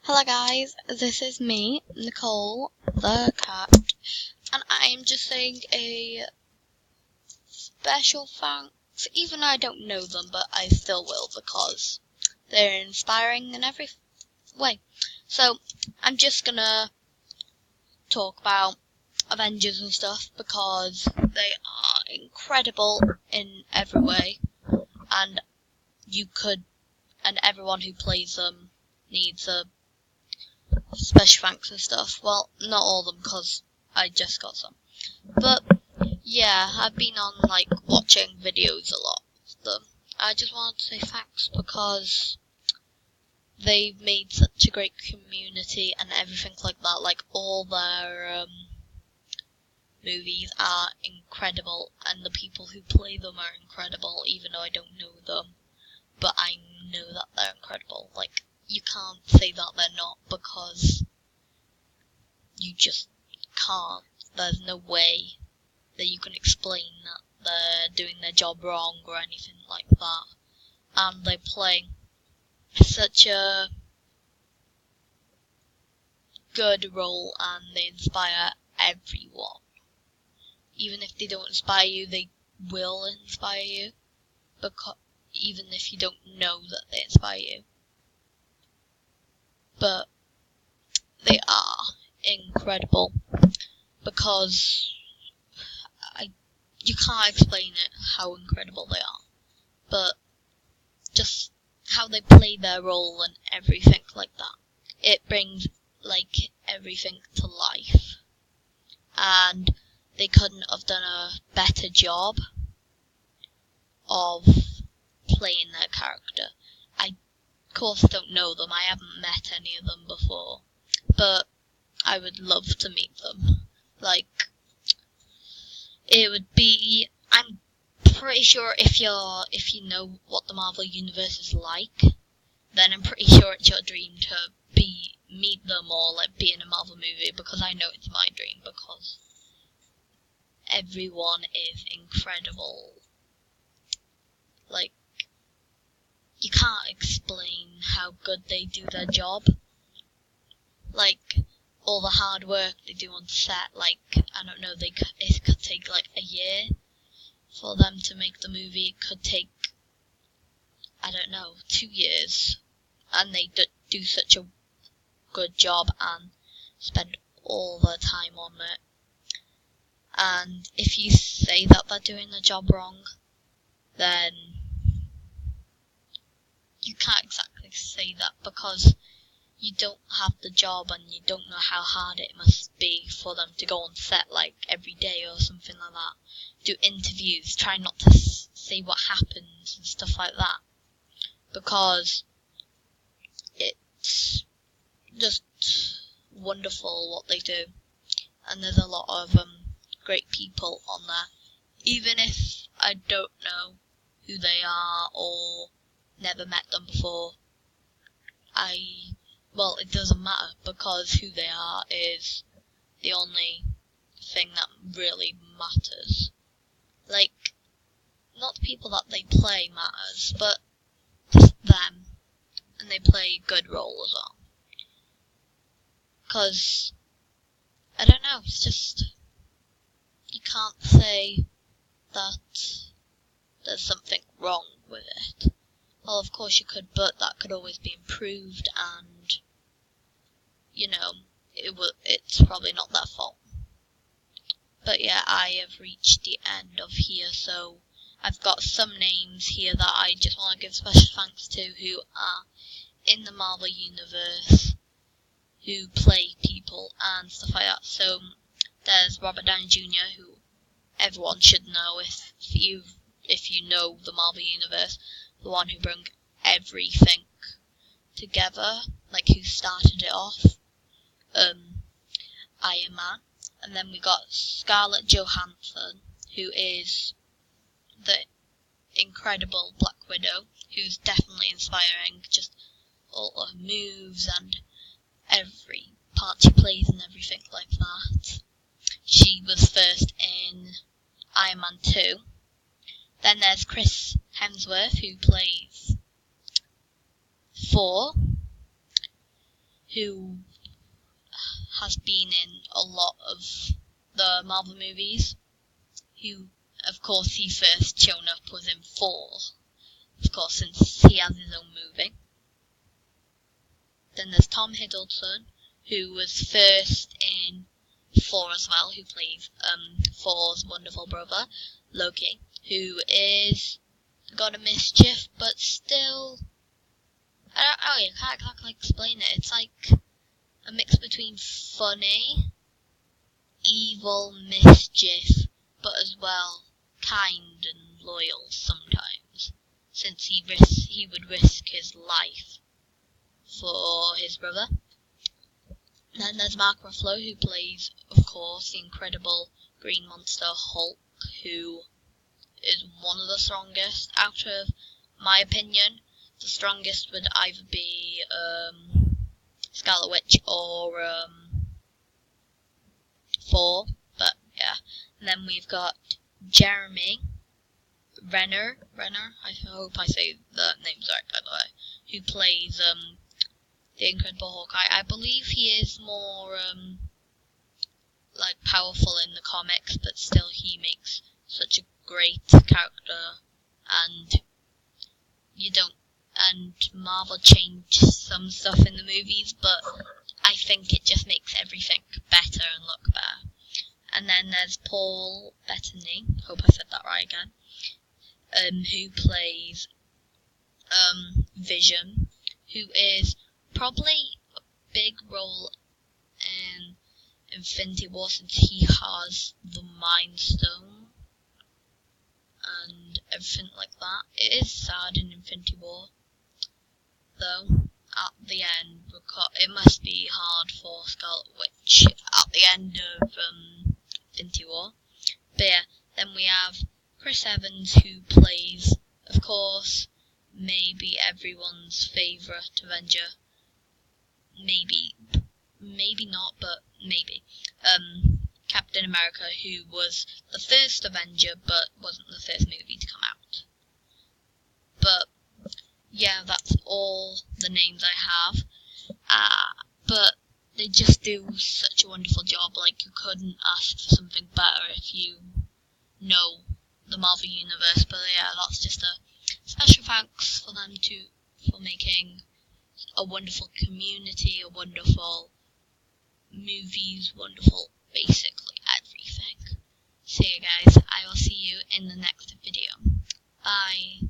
Hello guys, this is me, Nicole, the cat, and I am just saying a special thanks, even though I don't know them, but I still will because they're inspiring in every way. So, I'm just gonna talk about Avengers and stuff because they are incredible in every way, and everyone who plays them needs a special thanks and stuff. Well, not all of them because I just got some. But yeah, I've been on watching videos a lot of them. I just wanted to say thanks because they've made such a great community and everything like that. Like all their movies are incredible and the people who play them are incredible, even though I don't know them. But I know that they're incredible. Like, you can't say that they're not because you just can't. There's no way that you can explain that they're doing their job wrong or anything like that. And they play such a good role and they inspire everyone. Even if they don't inspire you, they will inspire you. Even if you don't know that they inspire you. But they are incredible because you can't explain it how incredible they are. But just how they play their role and everything like that. It brings everything to life. And they couldn't have done a better job of playing their character. I, of course, don't know them. I haven't met any of them before. But I would love to meet them. It would be... I'm pretty sure if you know what the Marvel Universe is like, then I'm pretty sure it's your dream to meet them or be in a Marvel movie, because I know it's my dream because everyone is incredible. You can't explain how good they do their job. All the hard work they do on set, I don't know, it could take a year for them to make the movie. It could take, I don't know, 2 years. And they do such a good job and spend all their time on it. And if you say that they're doing the job wrong, then you can't exactly say that because you don't have the job and you don't know how hard it must be for them to go on set every day or something like that. Do interviews, try not to say what happens and stuff like that. Because it's just wonderful what they do. And there's a lot of great people on there. Even if I don't know who they are or never met them before, it doesn't matter because who they are is the only thing that really matters. Not the people that they play matters, but just them. And they play a good role as well. Because, I don't know, it's just, you can't say that there's something wrong with it. Well, of course you could, but that could always be improved, and it's probably not their fault. But yeah, I have reached the end of here, so I've got some names here that I just want to give special thanks to who are in the Marvel Universe, who play people and stuff like that. So there's Robert Downey Jr., who everyone should know if you know the Marvel Universe, the one who brought everything together, who started it off. Iron Man. And then we got Scarlett Johansson, who is the incredible Black Widow, who's definitely inspiring, just all her moves and every part she plays and everything like that. She was first in Iron Man 2. Then there's Chris Hemsworth, who plays Thor, who has been in a lot of the Marvel movies, who, of course, he first shown up was in 4, of course, since he has his own movie. Then there's Tom Hiddleston, who was first in 4 as well, who plays Thor's wonderful brother, Loki, who is God of Mischief, but still, I can't exactly explain it. It's like a mix between funny, evil, mischief, but as well kind and loyal sometimes, since he would risk his life for his brother. Then there's Mark Ruffalo, who plays, of course, the incredible green monster Hulk, who is one of the strongest. Out of my opinion, the strongest would either be Scarlet Witch or Thor, but yeah. And then we've got Jeremy Renner, I hope I say the names right, by the way, who plays the Incredible Hawkeye. I believe he is more like powerful in the comics, but still he makes such a great character, and Marvel changed some stuff in the movies, but I think it just makes everything better and look better. And then there's Paul Bettany, hope I said that right again, who plays Vision, who is probably a big role in Infinity War, since he has the Mind Stone and everything like that. It is sad in Infinity War, though, at the end, because it must be hard for Scarlet Witch at the end of Infinity War. But yeah, then we have Chris Evans, who plays, of course, maybe everyone's favourite Avenger. Maybe not, but maybe. Captain America, who was the first Avenger, but wasn't the first movie to come out. But yeah, that's all the names I have. But they just do such a wonderful job. Like, you couldn't ask for something better if you know the Marvel Universe. But yeah, that's just a special thanks for them for making a wonderful community, a wonderful movies, wonderful basically everything. So yeah guys, I will see you in the next video. Bye.